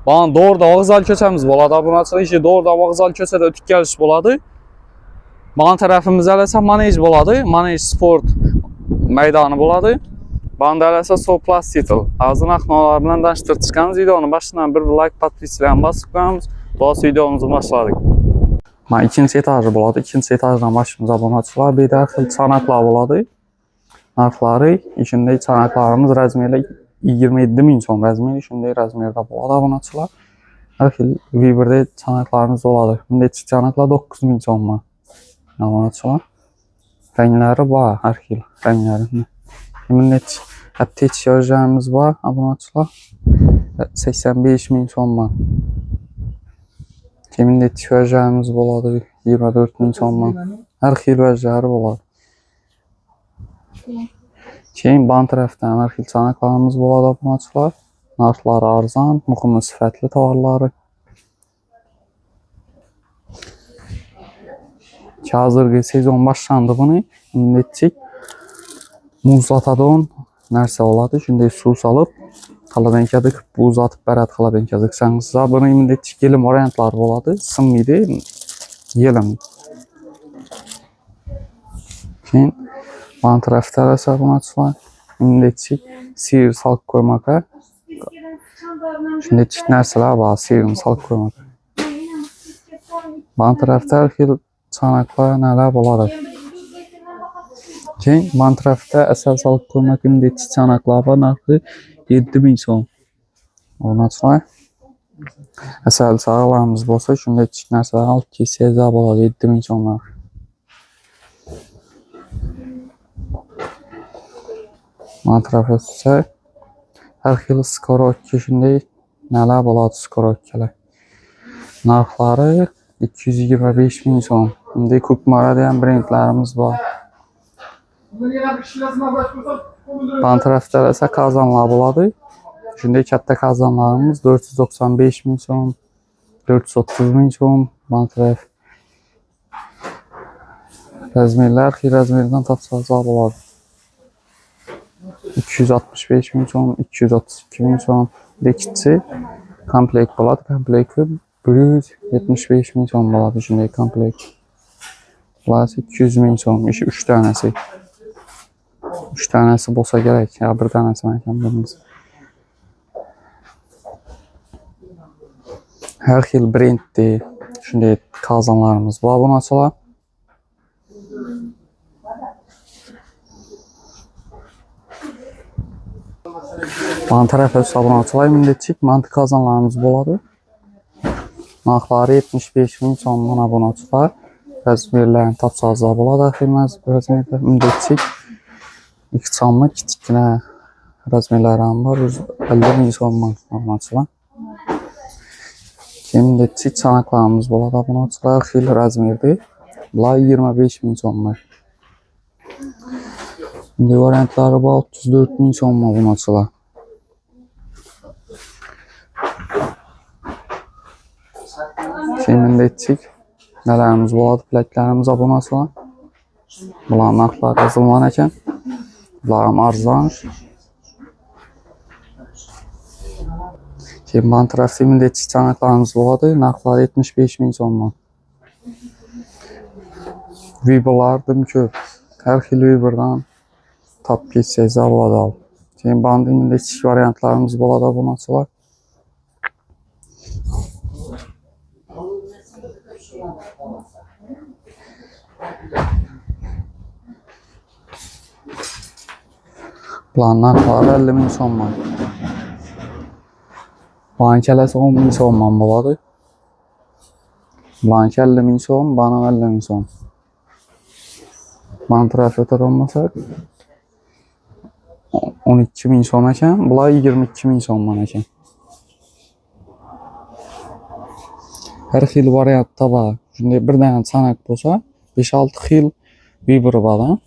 Bana doğruda vağzal köçemiz boladı. Abunaçılar işi doğruda vağzal köçede ötük geliş boladı. Bana tarafımız eləsə manej boladı. Manej sport meydanı boladı. Bana da eləsə Soplus Title. Ağzın axmalarından danıştırıb çıxanız videonun başından bir like, patvisiyonu basıb qoyamız. Dolayı videomuzu başladık. İkinci etajı boladı. İkinci etajdan başımıza abunaçılar. Bir daxil çanaqlar boladı. Narxları, içində çanaqlarımız rəzmiylə 27.000 son rəzmiylə, içində rəzmiylə boladı abunaçılar. Daxil V1-də çanaqlarımız boladı. İndiki çanaqlar 9.000 son var. Abunaçılar. Rəngləri var, hər xil rəngləri. İndiki apteç sözlərimiz var abunaçılar. 85.000 son var. İndiki sözlərimiz boladı. 24.000 son var. Hər xil vəzləri boladı. Ban tərəfdən hər xil çanaqlarımız boladı abunaçılar. Narxları arzan, muğumlu sifətli tovarları. Hazırki sezon başlandı bunu. İndi etcik. Muzlatadon nərsə oladı. Şimdi su salıb. Xaladenkadık. Buz atıb bərət xaladenkadık. Sənizə bunu indi etcik. Gelim variantları boladı. Sım idi. Yelim. Ban tərəfdə eləsə abunaçılar. İndi etcik. Siyir salq qoymağa. Şimdi etcik nərsələr var. Siyirini salq qoymağa. Ban tərəfdə hər xil çanaqlar nələr boladı. Ban tərəfdə əsəl salq qoymaq indi etcik çanaqlar var. Narxı 7.000 son. Abunaçılar. Əsəl sağlarımız bolsa. Şimdi etcik nərsələr alt kesiyəcə boladı. 7.000 sonlar. Mantrafı ise her xil skorokki şimdi nələr boladı skorokkiler. Narxları 225.000 son. Şimdi Kukmara deyən brendlərimiz var. Ban tərəfdə isə kazanlar boladı. Şimdi kətdə kazanlarımız 495.000 son, 430.000 son. Ban tərəf rəzmirlər, xil rəzmirdən tapsazlar boladı. 265.000 son, 232.000 son. Dekitçi komplekt boladı. Komplekti 175.000 son boladı. Şimdi komplekt. Burası 200.000 son. 3 tanesi. 3 tanesi bolsa gerek. Ya bir tanesi mənkən bilmiz. Hər xil brenddir. Şimdi kazanlarımız var bunu açılar. Ban tərəfə sabunaçılar mindetçik mantı kazanlarımız boladı. Narxları 75.000 sondan abunaçılar. Rəzmirlərin tapsazlar boladı. Xilməz rəzmirdə mindetçik. İqçamlı kiçiklə rəzmirlərim var. 50.000 sondan abunaçılar. Mindetçik çanaqlarımız boladı abunaçılar. Xil rəzmirdir. Bunlar 25.000 sonlar. İndi variantları var 34.000 sonlar abunaçılar. Şimdi etcik. Nələrimiz boladı, pləklərimiz abunaçılar. Bunların narxları yazılman əkən. Bunların arzan. Ban tərəfdə etcik çanaqlarımız boladı. Narxları 75.000 sonlar. Viberlardım ki, hər xil Viberdan tap geçsəyəcə boladı. Bandı etcik variantlarımız boladı abunaçılar. Planlarları 50.000 son var. Bankələsi 10.000 son var boladı. Bank 50.000 son, bana 50.000 son. Bantraf ötər olmasa 12.000 son əkən, bunlar 22.000 son var əkən. Hər xil variantda var. Şimdi bir dənə çanaq bolsa 5-6 xil Viber var.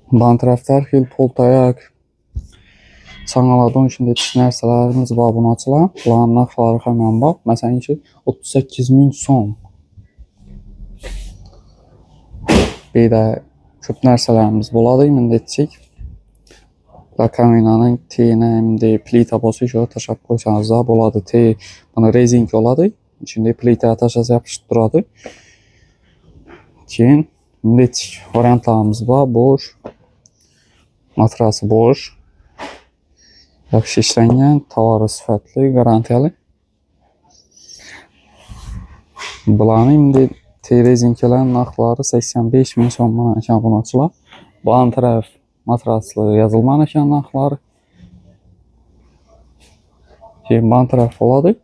Bantrafda hər xil poltayak, çanaladon içində nərsələrimiz var bunu açılan. Bunların narxları həmən var. Məsələn ki 38.000 son. Bir də köp nərsələrimiz boladı. İndi etcik. Lakaminanın TNM'de plita bosu şöyle taşap koysanız da boladı. Bunu rezink oladı. İçinde plita taşası yapışıp duradı. Keyin neç variantlarımız var. Boş. Matrası boş. Yaxşı işləngan, tovarı sifatli, garantiyali. Bularni indi rezinkələrin narxları 85 min so'mdan ekan bunachilar. Bu taraf matraslı yazılman ekan narxları. Keyin bu taraf bo'ladi.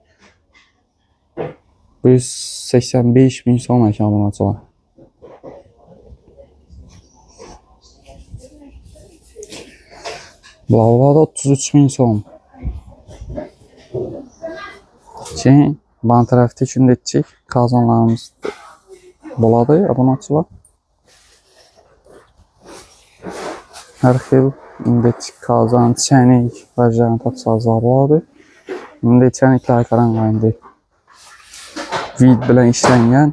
185 min so'm ekan bunachilar. Bular 33 min so'm. Keyin bu tarafda shundaychik qazonlarimiz bo'ladi, obunachilar. Har xil indechik qozon, chaynak variant topsangiz bo'ladi. Bunda chaynaklar qaranganda vid bilan ishlangan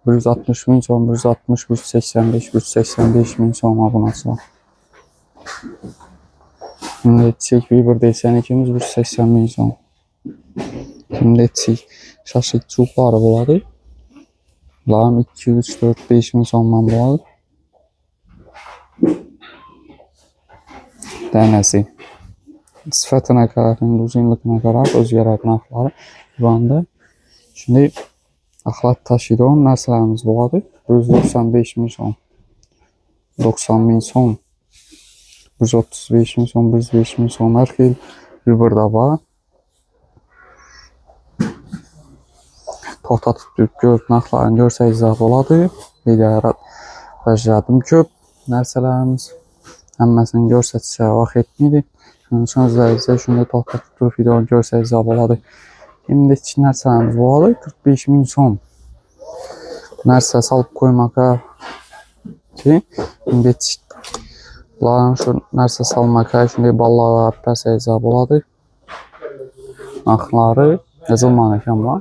160 min so'm, 160, 185, 185 min so'm obunachilar. Indechik bir desang ikimiz 180 min so'm. Indechik shashlik chuqlari bo'ladi. Bular 2, 3, 4, 5 min so'mdan bo'ladi. Tanasi. Sifatına qarab, uzunluğuna qarab o'zgaradi narxlari. Bunda shunday axlat tashiydigan narsalarimiz bo'ladi. 195 min so'm, 90 min so'm, 135 min so'm, 105 min so'm har xil birda bor. To'xtatib ko'p narxlarni ko'rsangiz bo'ladi. Videolar bajardim ko'p narsalarimiz. Hammasini ko'rsatsa vaqt yetmaydi. Shuning uchun o'zlaringiz shunday to'xtatib turib videoni ko'rsangiz bo'ladi. Endi ichki narsalarimiz bo'ladi 45 min so'm. Narsa solib qo'ymoqqa keyin endi bularni shu narsa solmoqqa shunday ballarlar bersangiz bo'ladi. Narxlari yozilgan ekan bu.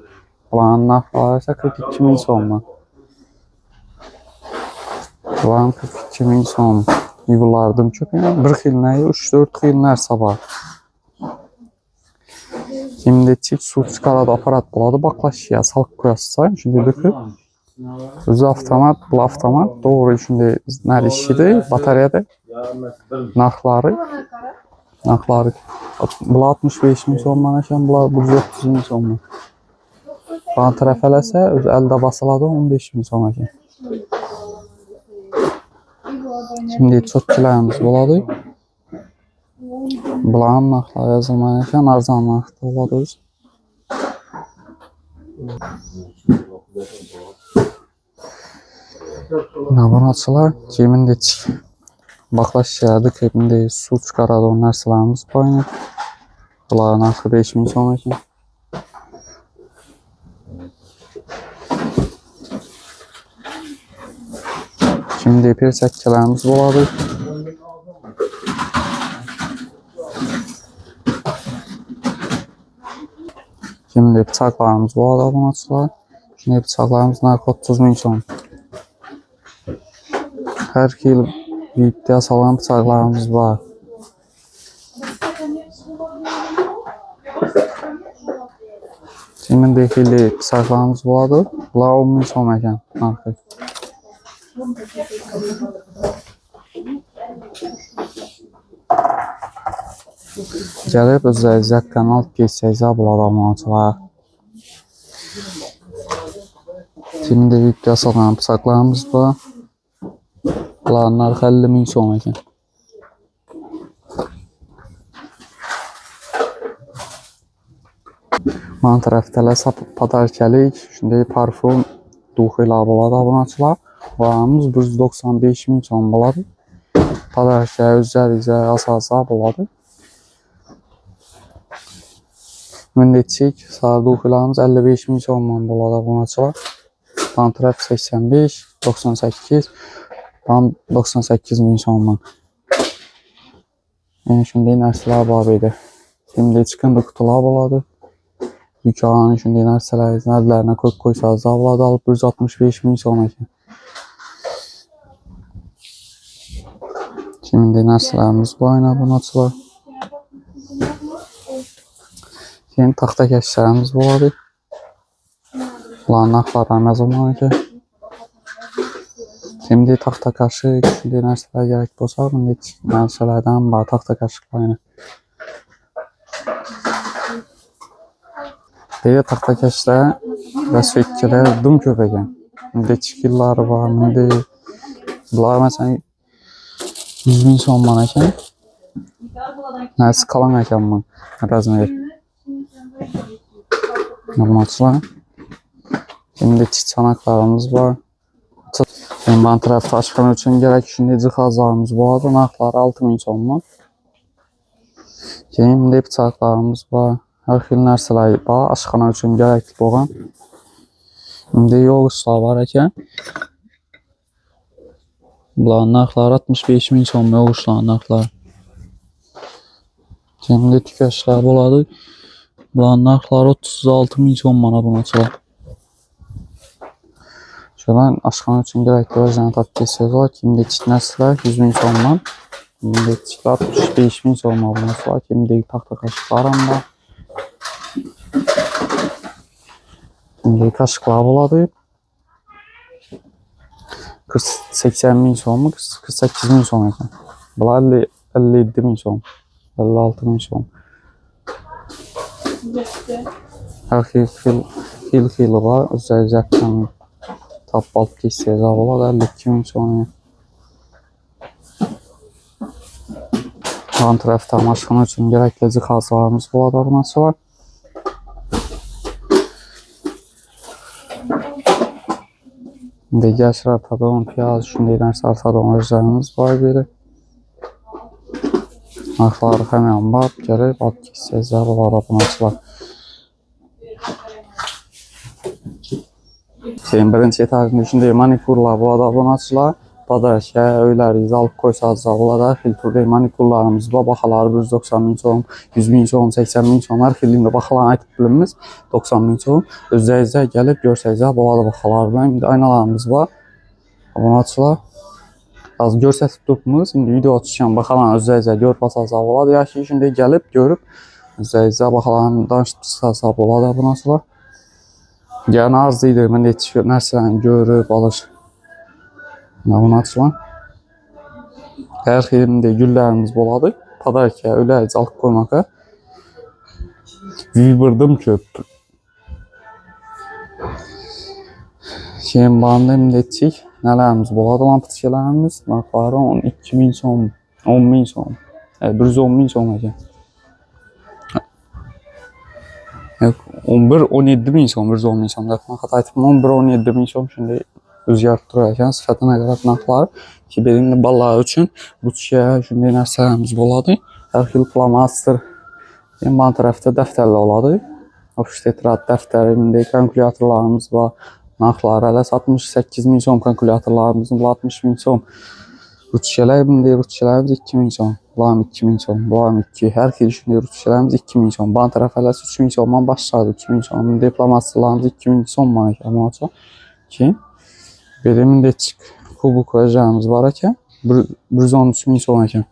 Bularning narxlari esa 42 min so'm. Bularning 42 min so'm. Yuvarlardım çok yani bir xil neyi 3-4 xil narsa var. Şimdi çift su çıkarada aparat buladı baklaşıya salıb koyasın. Şimdi bakıp özü avtomat, bu avtomat doğru şimdi nər işidir bataryada narxları bu 65 min so'mdan ekan, bular 130 min so'mdan. Bana tərəf eləsə öz əldə basıladı 15 min so'm ekan. Şimdi çöpçülərimiz bo'ladı. Bularning narxlari yozilgan ekan, arzon narxda bo'ladi o'zi. Obunachilar, kemindek baqlashadi, kemindek suv chiqaradigan narsalarimiz bor. Bular narxi 5 min so'm ekan. Şimdi persakkalarimiz bo'ladi. Şimdi bıçaklarımız bo'ladi obunachilar. Şimdi bıçaklarımız narxi 30 min so'm. Har xil videoda yasalgan bıçaklarımız var. Şimdi xilli bıçaklarımız bo'ladi. Bular 10 min so'm ekan narxi. Gəlib özlərinizə zəqqən alıb geçsəyiz bo'ladi obunachilar. Şimdi video yasalgan bıçaklarımız var. Bularning narxi 50 min so'm ekan. Mana tarafdalar podarkalik shunday parfum duxlar bo'ladi obunachilar. Bularimiz 195 min so'm bo'ladi. Podarka o'zlaringizga asosa bo'ladi. Mendechik sarduxlarimiz 55 min so'mdan bo'ladi obunachilar. Pan taraf 85, 98, pan 98 min so'mdan. Yani shunday narsalar bor edi. Şimdi chiqindi qutilar bo'ladi. Yukarıdan shunday narsalarni narxlarini ko'p qo'ysangiz bo'ladi, olib 165 min so'm ekan. Şimdi nəslərimiz bu ayın abunatçılar. Yeni taxta keçişlərimiz buladı. Bunların axları nə zaman ki? Şimdi taxta kaşık, şimdi nəsələr gerek bolsa, şimdi nəsələrdən var taxta kaşıqlarını. Deyə taxta keçişlər və sökkələr dum köpəkən. İndi çikilləri var, indi bunlar məsələn 100.000 son manəkən. Nəsi qalan əkən mən, rəzməyir. Normatçılar. Şimdi çanaqlarımız var. Ben tarafta açqan üçün gerek şimdi cihazlarımız var. Naqları 6.000 sonman. Şimdi bıçaqlarımız var. Hər xil nərsələr var. Açqan üçün gerekli olan. Şimdi yol ıslah var əkən. Bunların naqları 65.000 son yol ıslah naqları. Şimdi tükəşlər buladı. Bunların naqları 36.000 son mana buna çılar. Şuradan açqan üçün gerekli özlərini tapıb kesiyoruz var. Kimdə çitnəsilər 100.000 sonman. Kimdə çitlər 65.000 sonman buna çılar. Kimdə taxta kaşıqlarım var. Şimdi kaşıqlar buladı. 80.000 son mu? 48.000 son ekan. Bunlar 57.000 son. 56.000 son. Hər xil var. Özəl tap alıp kesiyoruz. Bunlar 52.000 son. Yan tarafta maşqın üçün gerekli cihazlarımız burada bunası var. İndi gəşir artadon, piyaz, şündeylərsə artadon özlərimiz var belə. Naqları həmən var, gəlib, alıp kesiyoruz. Burada bunası var. Şeyin birinci etajının içinde manikurlar burada bunasılar. Badarkə, öyləriz, alıb qoysazlar. Burada filtrli manikurlarımız var. Baxaları 190.000 son, 100.000 son, 80.000 son. Hər xilliyində baxalarını aytıb bilimiz 90.000 son. Özlərizə gəlib görsəyizlər. Burada baxalarla. İndi aynalarımız var. Bunasılar. Az görsətib durmuz. İndi video açışan baxalarını özlərizə görüb basazlar. Burada ya ki, şimdi gəlib görüb özlərizə baxalarını danışıb burada bunasılar. Yəni arzıydı, mən də yetişiyor, nərsələrini görüb, alır. Bunu açılan. Hər xilində güllərimiz boladı. Padarkə, öləriz, alıb qoymaqa. Vibirdim köp. Şeyin bağında indi etçik. Nələrimiz boladı, lampıtışələrimiz. Naqları 12.000 son, 10.000 son. 110.000 son əkən. 11-17.000 son, 110.000 son. Dəfən xata aytım, 11-17.000 son. Şimdi özgərib durarkən sifətinə qədər naqlar ki, belində ballar üçün bu çiyə şimdi nərsələrimiz boladı. Hər xil plamaster. Yan tərəfdə dəftərlə oladı. Ofiştetrat dəftəri, indi kalkulyatorlarımız var. Naqlar hələ 68.000 son kalkulyatorlarımızın, 60.000 son. Rutişələr, indi rutişələrimiz 2.000 son. Bularım 2.000 son, bularım 2. Hər xil şimdi rutişələrimiz 2.000 son. Ban tərəf hələ 3.000 sondan başladı, 3.000 son. Indi plamasterlarımız 2.000 son manəkəm olacaq ki, benim de kubuk vereceğimiz var eken 113.000 son eken.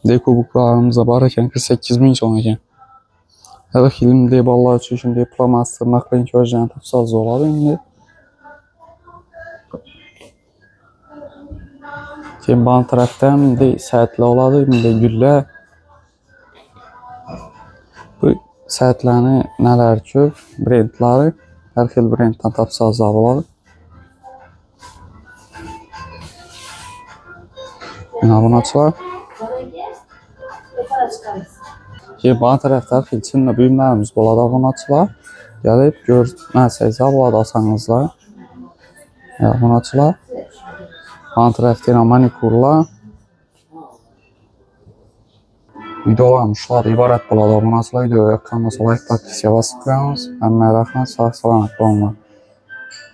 De kubuklarımıza var eken 48.000 son eken. Her filmde ballar üçün şimdi plamaster naklayın ki vereceğini tapsaz oladı indi. Şimdi ban taraftan indi saatli oladı, indi gülle. Bu saatlerini neler köp, brendləri, her xil brenddən tapsazlar oladı. Abunatçılar. Bana tərəfdə filçinlə büyümlərimiz boladı abunatçılar. Gəlib gör, nəsəysə boladı asanızlar. Abunatçılar. Bana tərəfdə manikurlar. Videolarmışlar, ibarət boladı abunatçılar. Videoya kanına solayıq, takisiyə basıb qoyamız. Mən mərəxmən, sağ salamat olma.